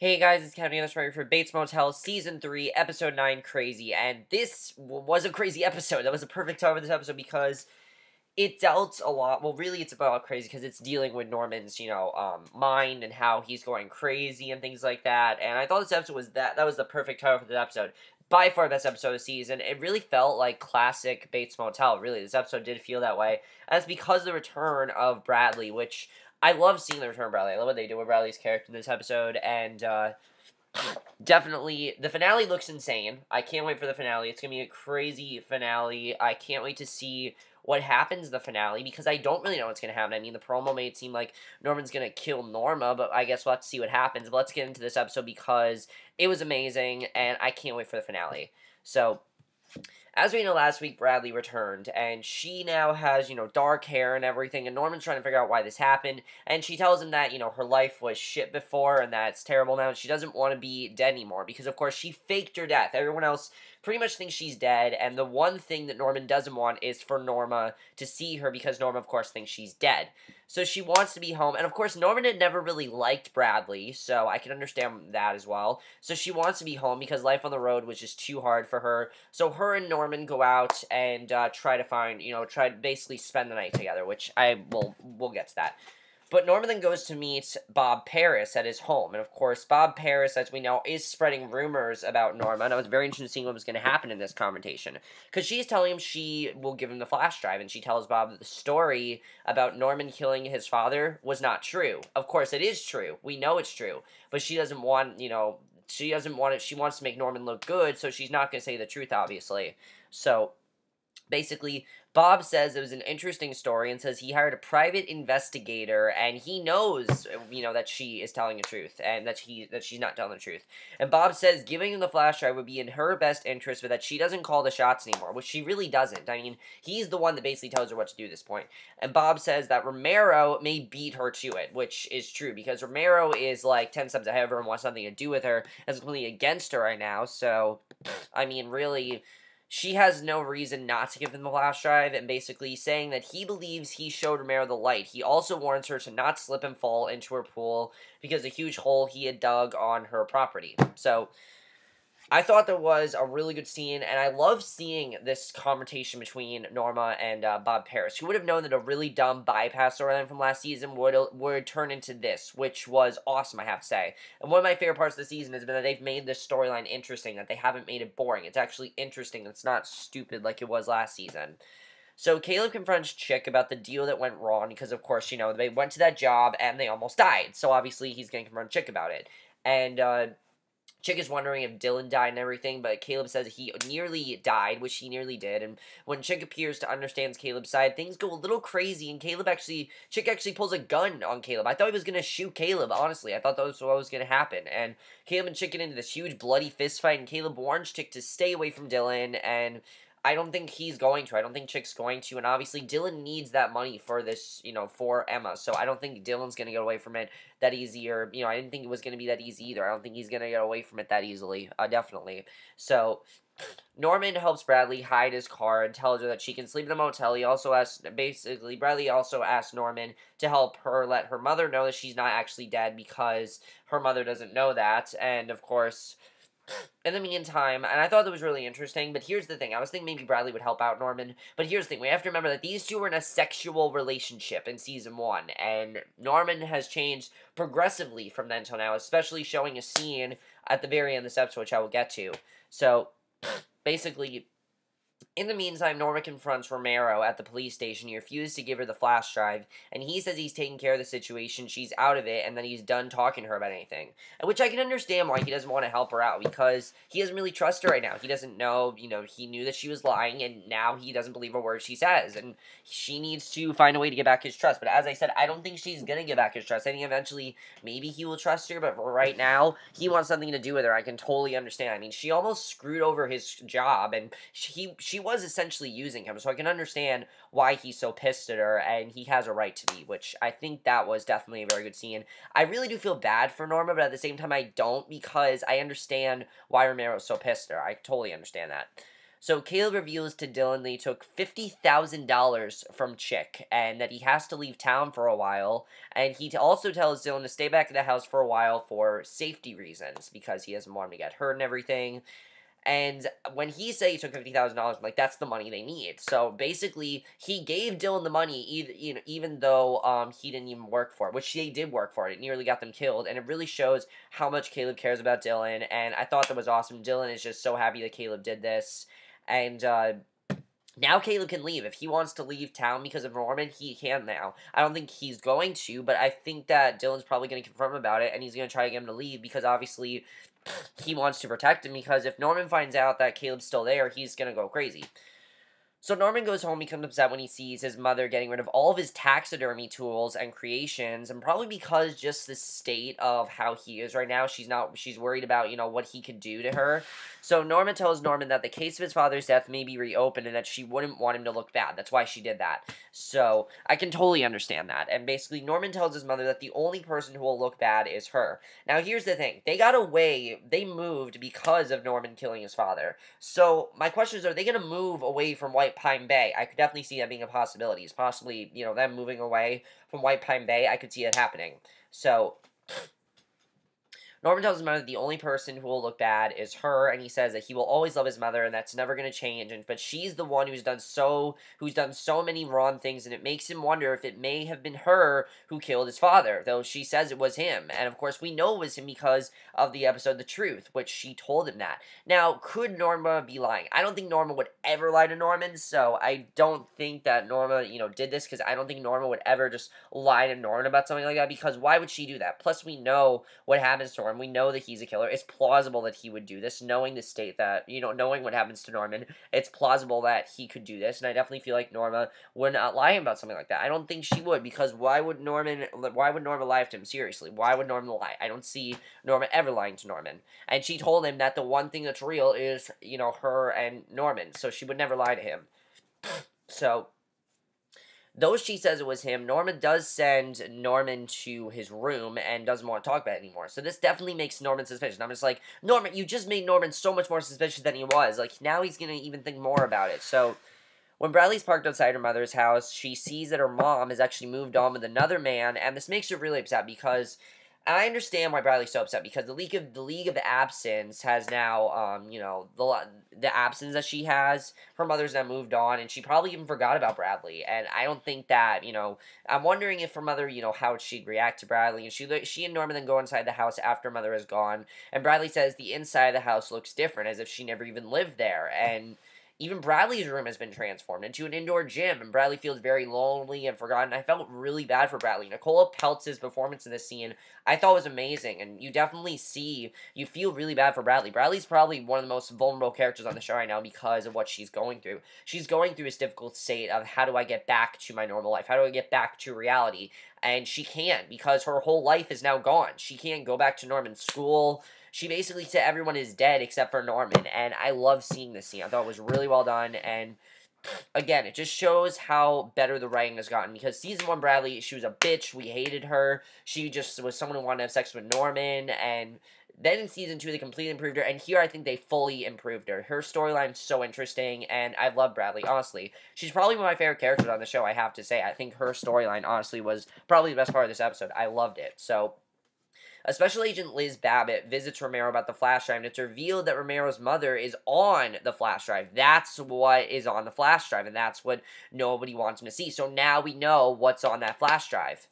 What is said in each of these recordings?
Hey guys, it's Kevin English for Bates Motel Season 3, Episode 9, Crazy, and this was a crazy episode. That was a perfect time for this episode because it dealt a lot, well really it's about crazy because it's dealing with Norman's, mind and how he's going crazy and things like that, and I thought this episode was, that was the perfect title for this episode. By far best episode of the season. It really felt like classic Bates Motel, really. This episode did feel that way, and it's because of the return of Bradley, which I love seeing the return of Bradley. I love what they do with Bradley's character in this episode, and definitely, the finale looks insane. I can't wait for the finale. It's going to be a crazy finale. I can't wait to see what happens in the finale, because I don't really know what's going to happen. I mean, the promo made it seem like Norman's going to kill Norma, but I guess we'll have to see what happens. But let's get into this episode, because it was amazing, and I can't wait for the finale. So, as we know, last week, Bradley returned, and she now has, dark hair and everything, and Norman's trying to figure out why this happened, and she tells him that, her life was shit before, and that it's terrible now, and she doesn't want to be dead anymore, because, of course, she faked her death. Everyone else pretty much thinks she's dead, and the one thing that Norman doesn't want is for Norma to see her, because Norma, of course, thinks she's dead. So she wants to be home, and of course, Norman had never really liked Bradley, so I can understand that as well. So she wants to be home, because life on the road was just too hard for her. So her and Norman go out and try to find, try to basically spend the night together, which we'll get to that. But Norman then goes to meet Bob Paris at his home. And of course, Bob Paris, as we know, is spreading rumors about Norma. And I was very interested in seeing what was going to happen in this confrontation. Because she's telling him she will give him the flash drive. And she tells Bob that the story about Norman killing his father was not true. Of course, it is true. We know it's true. But she doesn't want, she doesn't want it. She wants to make Norman look good. So she's not going to say the truth, obviously. So basically, Bob says it was an interesting story and says he hired a private investigator and he knows, that she is telling the truth and that she's not telling the truth. And Bob says giving him the flash drive would be in her best interest, but that she doesn't call the shots anymore, which she really doesn't. I mean, he's the one that basically tells her what to do at this point. And Bob says that Romero may beat her to it, which is true because Romero is like 10 steps ahead of her and wants something to do with her and is completely against her right now. So, I mean, really, she has no reason not to give him the flash drive, and basically saying that he believes he showed Romero the light. He also warns her to not slip and fall into her pool because of a huge hole he had dug on her property. So, I thought that was a really good scene, and I love seeing this confrontation between Norma and Bob Paris. Who would have known that a really dumb bypass storyline from last season would turn into this, which was awesome, I have to say. And one of my favorite parts of the season has been that they've made this storyline interesting, that they haven't made it boring. It's actually interesting. It's not stupid like it was last season. So Caleb confronts Chick about the deal that went wrong, because of course, they went to that job and they almost died. So obviously he's going to confront Chick about it. And, Chick is wondering if Dylan died and everything, but Caleb says he nearly died, which he nearly did, and when Chick appears to understand Caleb's side, things go a little crazy, and Chick actually pulls a gun on Caleb. I thought he was going to shoot Caleb, honestly. I thought that was what was going to happen, and Caleb and Chick get into this huge bloody fist fight, and Caleb warns Chick to stay away from Dylan, and I don't think he's going to. I don't think Chick's going to, and obviously Dylan needs that money for this, for Emma, so I don't think Dylan's going to get away from it that easy, or, I didn't think it was going to be that easy either. I don't think he's going to get away from it that easily, definitely. So, Norman helps Bradley hide his car and tells her that she can sleep in the motel. Bradley also asks Norman to help her let her mother know that she's not actually dead because her mother doesn't know that, and of course, in the meantime, and I thought that was really interesting, but here's the thing. I was thinking maybe Bradley would help out Norman, but here's the thing. We have to remember that these two were in a sexual relationship in Season 1, and Norman has changed progressively from then till now, especially showing a scene at the very end of this episode, which I will get to. So, basically, in the meantime, Norma confronts Romero at the police station. He refused to give her the flash drive, and he says he's taking care of the situation, she's out of it, and that he's done talking to her about anything. Which I can understand why he doesn't want to help her out, because he doesn't really trust her right now. He doesn't know, he knew that she was lying, and now he doesn't believe a word she says, and she needs to find a way to get back his trust. But as I said, I don't think she's gonna get back his trust. I think eventually, maybe he will trust her, but for right now, he wants something to do with her. I can totally understand. I mean, she almost screwed over his job, and she was essentially using him, so I can understand why he's so pissed at her, and he has a right to be, which I think that was definitely a very good scene. I really do feel bad for Norma, but at the same time I don't, because I understand why Romero's so pissed at her. I totally understand that. So Caleb reveals to Dylan that he took $50,000 from Chick and that he has to leave town for a while. And he also tells Dylan to stay back at the house for a while for safety reasons because he doesn't want him to get hurt and everything. And when he said he took $50,000, I'm like, that's the money they need. So basically, he gave Dylan the money, even though he didn't even work for it, which they did work for it. It nearly got them killed, and it really shows how much Caleb cares about Dylan. And I thought that was awesome. Dylan is just so happy that Caleb did this, and now Caleb can leave. If he wants to leave town because of Norman, he can now. I don't think he's going to, but I think that Dylan's probably going to confront him about it, and he's going to try to get him to leave because obviously he wants to protect him, because if Norman finds out that Caleb's still there, he's going to go crazy. So Norman goes home, becomes upset when he sees his mother getting rid of all of his taxidermy tools and creations, and probably because just the state of how he is right now, she's worried about, what he could do to her. So Norma tells Norman that the case of his father's death may be reopened and that she wouldn't want him to look bad. That's why she did that. So I can totally understand that. And basically Norman tells his mother that the only person who will look bad is her. Now here's the thing. They got away, they moved because of Norman killing his father. So my question is, are they going to move away from White Pine Bay? I could definitely see that being a possibility. It's possibly, them moving away from White Pine Bay. I could see it happening. So Norman tells his mother that the only person who will look bad is her, and he says that he will always love his mother, and that's never going to change. But she's the one who's done so many wrong things, and it makes him wonder if it may have been her who killed his father, though she says it was him. And of course, we know it was him because of the episode The Truth, which she told him that. Now, could Norma be lying? I don't think Norma would ever lie to Norman, so I don't think that Norma, did this, because I don't think Norma would ever just lie to Norman about something like that, because why would she do that? Plus, we know what happens to Norman. We know that he's a killer. It's plausible that he would do this, knowing the state that, knowing what happens to Norman. It's plausible that he could do this, and I definitely feel like Norma would not lie about something like that. I don't think she would, because why would Norma lie to him? Seriously, why would Norma lie? I don't see Norma ever lying to Norman. And she told him that the one thing that's real is, her and Norman, so she would never lie to him. So though she says it was him, Norma does send Norman to his room and doesn't want to talk about it anymore. So this definitely makes Norman suspicious. I'm just like, Norman, you just made Norman so much more suspicious than he was. Like, now he's going to even think more about it. So when Bradley's parked outside her mother's house, she sees that her mom has actually moved on with another man, and this makes her really upset because I understand why Bradley's so upset, because the League of Absence has now, the absence that she has, her mother's now moved on, and she probably even forgot about Bradley, and I don't think that, I'm wondering if her mother, how she'd react to Bradley, and she and Norman then go inside the house after her mother is gone, and Bradley says the inside of the house looks different, as if she never even lived there, and even Bradley's room has been transformed into an indoor gym, and Bradley feels very lonely and forgotten. I felt really bad for Bradley. Nicola Peltz's performance in this scene, I thought was amazing, and you definitely you feel really bad for Bradley. Bradley's probably one of the most vulnerable characters on the show right now because of what she's going through. She's going through this difficult state of, how do I get back to my normal life? How do I get back to reality? And she can't, because her whole life is now gone. She can't go back to Norman's school. She basically said everyone is dead except for Norman, and I love seeing this scene. I thought it was really well done, and again, it just shows how better the writing has gotten, because Season 1 Bradley, she was a bitch, we hated her, she just was someone who wanted to have sex with Norman, and then in Season 2 they completely improved her, and here I think they fully improved her. Her storyline's so interesting, and I love Bradley, honestly. She's probably one of my favorite characters on the show, I have to say. I think her storyline, honestly, was probably the best part of this episode. I loved it, so a Special Agent Liz Babbitt visits Romero about the flash drive, and it's revealed that Romero's mother is on the flash drive. That's what is on the flash drive, and that's what nobody wants him to see. So now we know what's on that flash drive.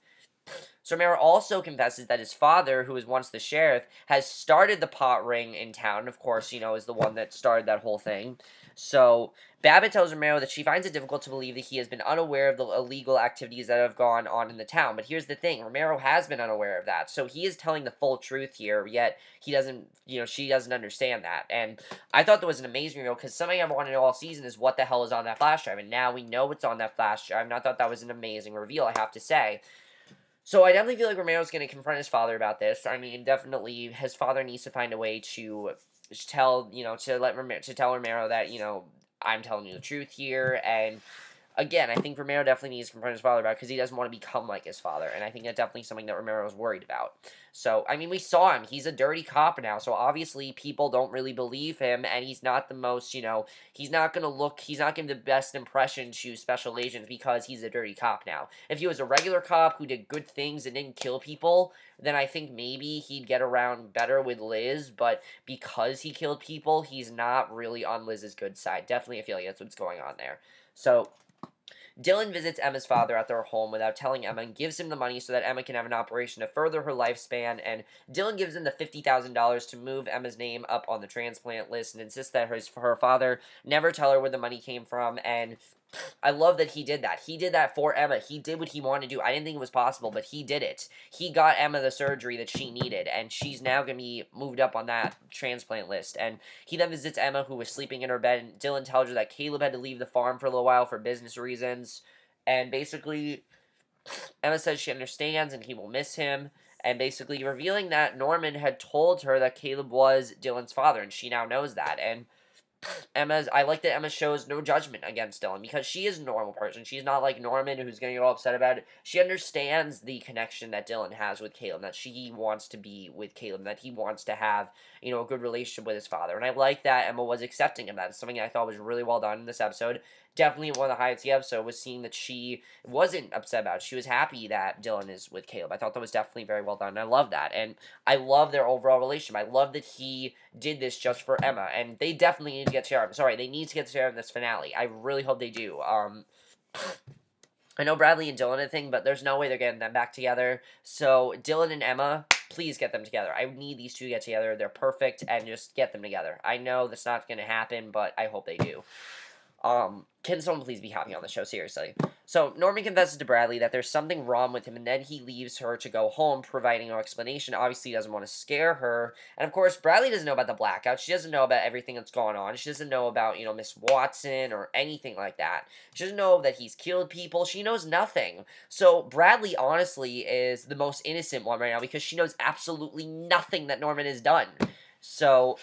So Romero also confesses that his father, who was once the sheriff, has started the pot ring in town. Of course, is the one that started that whole thing. So Babbitt tells Romero that she finds it difficult to believe that he has been unaware of the illegal activities that have gone on in the town. But here's the thing, Romero has been unaware of that. So he is telling the full truth here, yet he doesn't, she doesn't understand that. And I thought that was an amazing reveal, because something I've wanted to know all season is what the hell is on that flash drive. And now we know what's on that flash drive, and I thought that was an amazing reveal, I have to say. So I definitely feel like Romero's going to confront his father about this. I mean, definitely his father needs to find a way to tell, to tell Romero that, I'm telling you the truth here, and again, I think Romero definitely needs to confront his father about it because he doesn't want to become like his father, and I think that's definitely something that Romero is worried about. So, I mean, we saw him. He's a dirty cop now, so obviously people don't really believe him, and he's not the most, he's not going to he's not giving the best impression to special agents because he's a dirty cop now. If he was a regular cop who did good things and didn't kill people, then I think maybe he'd get around better with Liz, but because he killed people, he's not really on Liz's good side. Definitely, I feel like that's what's going on there. So, Dylan visits Emma's father at their home without telling Emma and gives him the money so that Emma can have an operation to further her lifespan, and Dylan gives him the $50,000 to move Emma's name up on the transplant list and insists that her father never tell her where the money came from, and I love that he did that. He did that for Emma. He did what he wanted to do. I didn't think it was possible, but he did it. He got Emma the surgery that she needed, and she's now going to be moved up on that transplant list. And he then visits Emma, who was sleeping in her bed, and Dylan tells her that Caleb had to leave the farm for a little while for business reasons. And basically, Emma says she understands and he will miss him. And basically revealing that Norman had told her that Caleb was Dylan's father, and she now knows that. And I like that Emma shows no judgment against Dylan because she is a normal person. She's not like Norman, who's getting all upset about it. She understands the connection that Dylan has with Caleb, that she wants to be with Caleb, that he wants to have, a good relationship with his father. And I like that Emma was accepting of that. It's something I thought was really well done in this episode. Definitely one of the highlights of the episode was seeing that she wasn't upset about it. She was happy that Dylan is with Caleb. I thought that was definitely very well done. And I love that. And I love their overall relationship. I love that he did this just for Emma. And they definitely need to get together. I'm sorry, they need to get together in this finale. I really hope they do. I know Bradley and Dylan are a thing, but there's no way they're getting them back together. So Dylan and Emma, please get them together. I need these two to get together. They're perfect, and just get them together. I know that's not going to happen, but I hope they do. Can someone please be happy on the show? Seriously. So, Norman confesses to Bradley that there's something wrong with him, and then he leaves her to go home, providing no explanation. Obviously, he doesn't want to scare her. And, of course, Bradley doesn't know about the blackout. She doesn't know about everything that's gone on. She doesn't know about, Miss Watson or anything like that. She doesn't know that he's killed people. She knows nothing. So, Bradley, honestly, is the most innocent one right now because she knows absolutely nothing that Norman has done. So,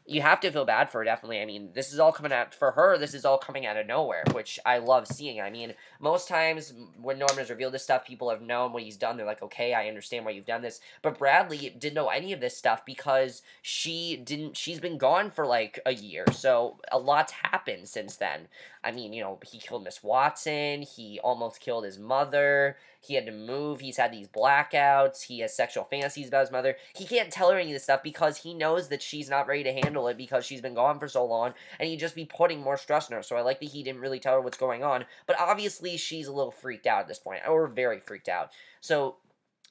you have to feel bad for her, definitely. I mean, this is all coming out, for her, this is all coming out of nowhere, which I love seeing. I mean, most times when Norman has revealed this stuff, people have known what he's done. They're like, okay, I understand why you've done this. But Bradley didn't know any of this stuff because she's been gone for like a year. So, a lot's happened since then. I mean, he killed Miss Watson. He almost killed his mother. He had to move. He's had these blackouts. He has sexual fantasies about his mother. He can't tell her any of this stuff because he knows that she's not ready to handle it because she's been gone for so long, and he'd just be putting more stress on her. So I like that he didn't really tell her what's going on. But obviously, she's a little freaked out at this point, or very freaked out. So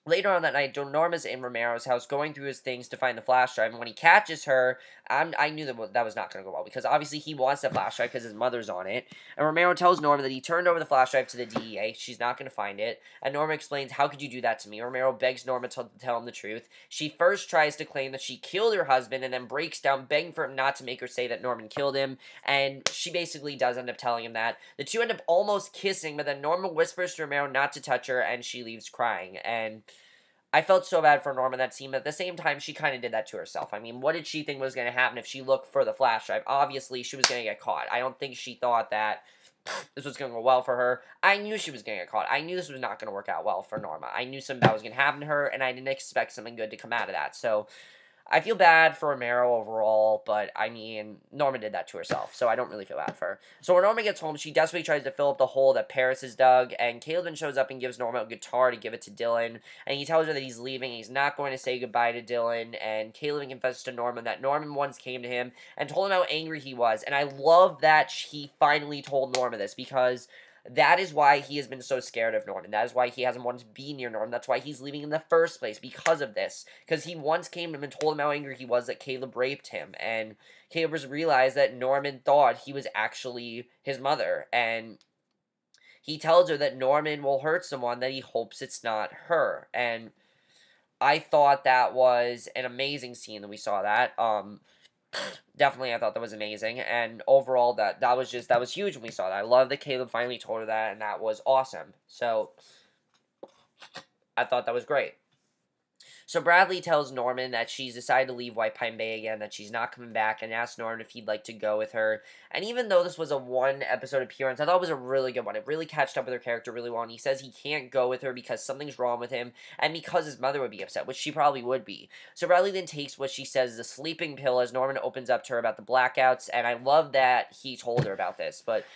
later on that night, Norma's in Romero's house going through his things to find the flash drive, and when he catches her, I knew that was not going to go well, because obviously he wants the flash drive because his mother's on it, and Romero tells Norma that he turned over the flash drive to the DEA, she's not going to find it, and Norma explains, how could you do that to me? Romero begs Norma to tell him the truth. She first tries to claim that she killed her husband, and then breaks down, begging for him not to make her say that Norman killed him, and she basically does end up telling him that. The two end up almost kissing, but then Norma whispers to Romero not to touch her, and she leaves crying, and I felt so bad for Norma that scene, but at the same time, she kind of did that to herself. I mean, what did she think was going to happen if she looked for the flash drive? Obviously, she was going to get caught. I don't think she thought that this was going to go well for her. I knew she was going to get caught. I knew this was not going to work out well for Norma. I knew something bad was going to happen to her, and I didn't expect something good to come out of that. So, I feel bad for Romero overall, but, I mean, Norma did that to herself, so I don't really feel bad for her. So when Norma gets home, she desperately tries to fill up the hole that Paris has dug, and Caleb shows up and gives Norma a guitar to give it to Dylan, and he tells her that he's leaving, and he's not going to say goodbye to Dylan, and Caleb confesses to Norman that Norman once came to him and told him how angry he was, and I love that he finally told Norma this, because that is why he has been so scared of Norman. That is why he hasn't wanted to be near Norman. That's why he's leaving in the first place, because of this. Because he once came to him and told him how angry he was that Caleb raped him. And Caleb has realized that Norman thought he was actually his mother. And he tells her that Norman will hurt someone, that he hopes it's not her. And I thought that was an amazing scene that we saw that. Definitely, I thought that was amazing, and overall, that was huge when we saw that. I love that Caleb finally told her that, and that was awesome. So, I thought that was great. So Bradley tells Norman that she's decided to leave White Pine Bay again, that she's not coming back, and asks Norman if he'd like to go with her. And even though this was a one-episode appearance, I thought it was a really good one. It really catched up with her character really well, and he says he can't go with her because something's wrong with him, and because his mother would be upset, which she probably would be. So Bradley then takes what she says is a sleeping pill as Norman opens up to her about the blackouts, and I love that he told her about this, but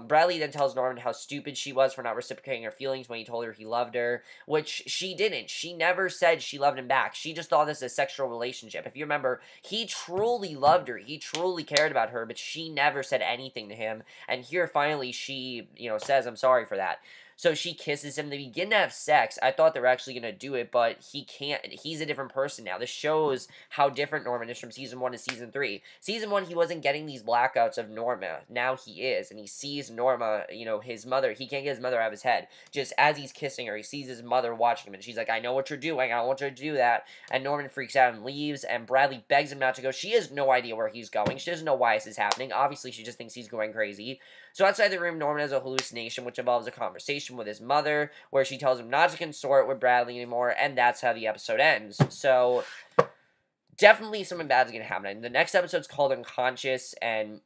Bradley then tells Norman how stupid she was for not reciprocating her feelings when he told her he loved her, which she didn't. She never said she loved him back. She just thought this as a sexual relationship. If you remember, he truly loved her. He truly cared about her, but she never said anything to him. And here, finally, she, says, I'm sorry for that. So she kisses him. They begin to have sex. I thought they were actually going to do it, but he can't. He's a different person now. This shows how different Norman is from Season 1 to Season 3. Season 1, he wasn't getting these blackouts of Norma. Now he is, and he sees Norma, his mother. He can't get his mother out of his head. Just as he's kissing her, he sees his mother watching him, and she's like, I know what you're doing. I don't want you to do that. And Norman freaks out and leaves, and Bradley begs him not to go. She has no idea where he's going. She doesn't know why this is happening. Obviously, she just thinks he's going crazy. So outside the room, Norman has a hallucination, which involves a conversation with his mother, where she tells him not to consort with Bradley anymore, and that's how the episode ends. So, definitely something bad is going to happen. And the next episode's called Unconscious, and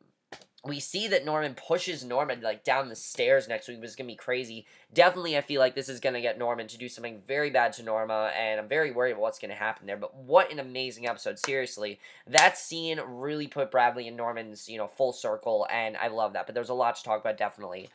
we see that Norman pushes Norman, down the stairs next week, which is going to be crazy. Definitely, I feel like this is going to get Norman to do something very bad to Norma, and I'm very worried about what's going to happen there. But what an amazing episode, seriously. That scene really put Bradley and Norman's, full circle, and I love that. But there's a lot to talk about, definitely.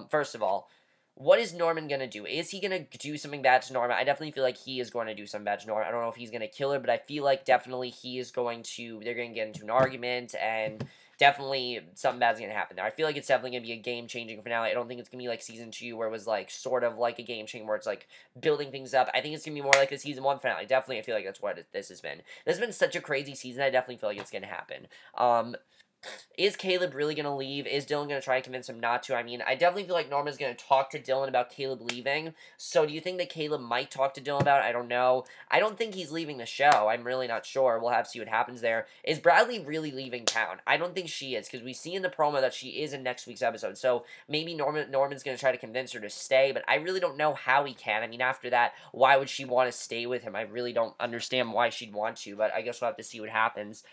First of all, what is Norman going to do? Is he going to do something bad to Norma? I definitely feel like he is going to do something bad to Norma. I don't know if he's going to kill her, but I feel like definitely he is going to, they're going to get into an argument, and definitely something bad's going to happen there. I feel like it's definitely going to be a game-changing finale. I don't think it's going to be like Season 2 where it was sort of like a game-changing where it's building things up. I think it's going to be more like a Season 1 finale. Definitely, I feel like that's what this has been. This has been such a crazy season. I definitely feel like it's going to happen. Is Caleb really going to leave? Is Dylan going to try to convince him not to? I mean, I definitely feel like Norma's going to talk to Dylan about Caleb leaving. So do you think that Caleb might talk to Dylan about it? I don't know. I don't think he's leaving the show. I'm really not sure. We'll have to see what happens there. Is Bradley really leaving town? I don't think she is, because we see in the promo that she is in next week's episode. So maybe Norman's going to try to convince her to stay, but I really don't know how he can. I mean, after that, why would she want to stay with him? I really don't understand why she'd want to, but I guess we'll have to see what happens.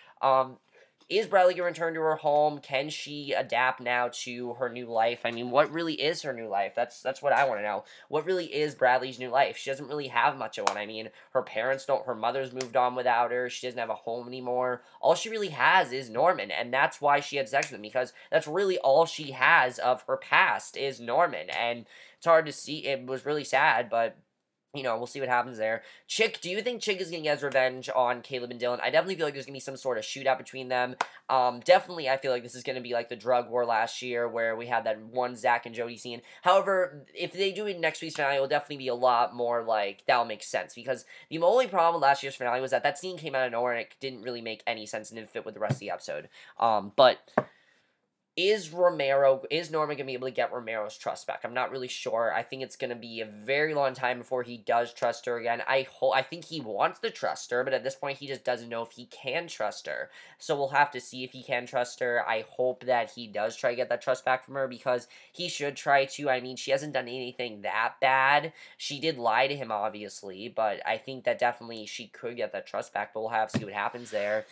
Is Bradley going to return to her home? Can she adapt now to her new life? I mean, what really is her new life? That's what I want to know. What really is Bradley's new life? She doesn't really have much of one. I mean, her mother's moved on without her. She doesn't have a home anymore. All she really has is Norman, and that's why she had sex with him, because that's really all she has of her past is Norman, and it's hard to see. It was really sad, but we'll see what happens there. Chick, do you think Chick is going to get his revenge on Caleb and Dylan? I definitely feel like there's going to be some sort of shootout between them. Definitely, I feel like this is going to be like the drug war last year where we had that one Zach and Jody scene. However, if they do it next week's finale, it will definitely be a lot more that'll make sense. Because the only problem with last year's finale was that scene came out of nowhere and it didn't really make any sense and didn't fit with the rest of the episode. But is Norma going to be able to get Romero's trust back? I'm not really sure. I think it's going to be a very long time before he does trust her again. I think he wants to trust her, but at this point, he just doesn't know if he can trust her. So we'll have to see if he can trust her. I hope that he does try to get that trust back from her, because he should try to. I mean, she hasn't done anything that bad. She did lie to him, obviously, but I think that definitely she could get that trust back, but we'll have to see what happens there.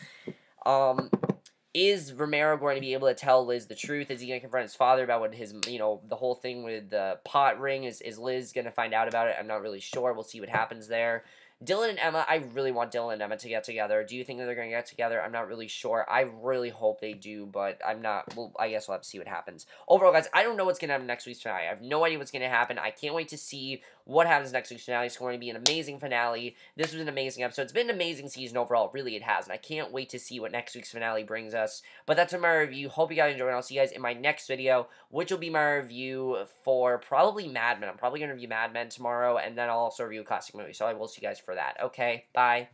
Is Romero going to be able to tell Liz the truth? Is he going to confront his father about what his, the whole thing with the pot ring? Is Liz going to find out about it? I'm not really sure. We'll see what happens there. Dylan and Emma, I really want Dylan and Emma to get together. Do you think that they're going to get together? I'm not really sure. I really hope they do, but I'm not. Well, I guess we'll have to see what happens. Overall, guys, I don't know what's going to happen next week's finale. I have no idea what's going to happen. I can't wait to see what happens next week's finale. It's going to be an amazing finale. This was an amazing episode. It's been an amazing season overall. Really, it has, and I can't wait to see what next week's finale brings us. But that's my review. Hope you guys enjoyed, and I'll see you guys in my next video, which will be my review for probably Mad Men. I'm probably going to review Mad Men tomorrow, and then I'll also review a classic movie, so I will see you guys for that. Okay, bye.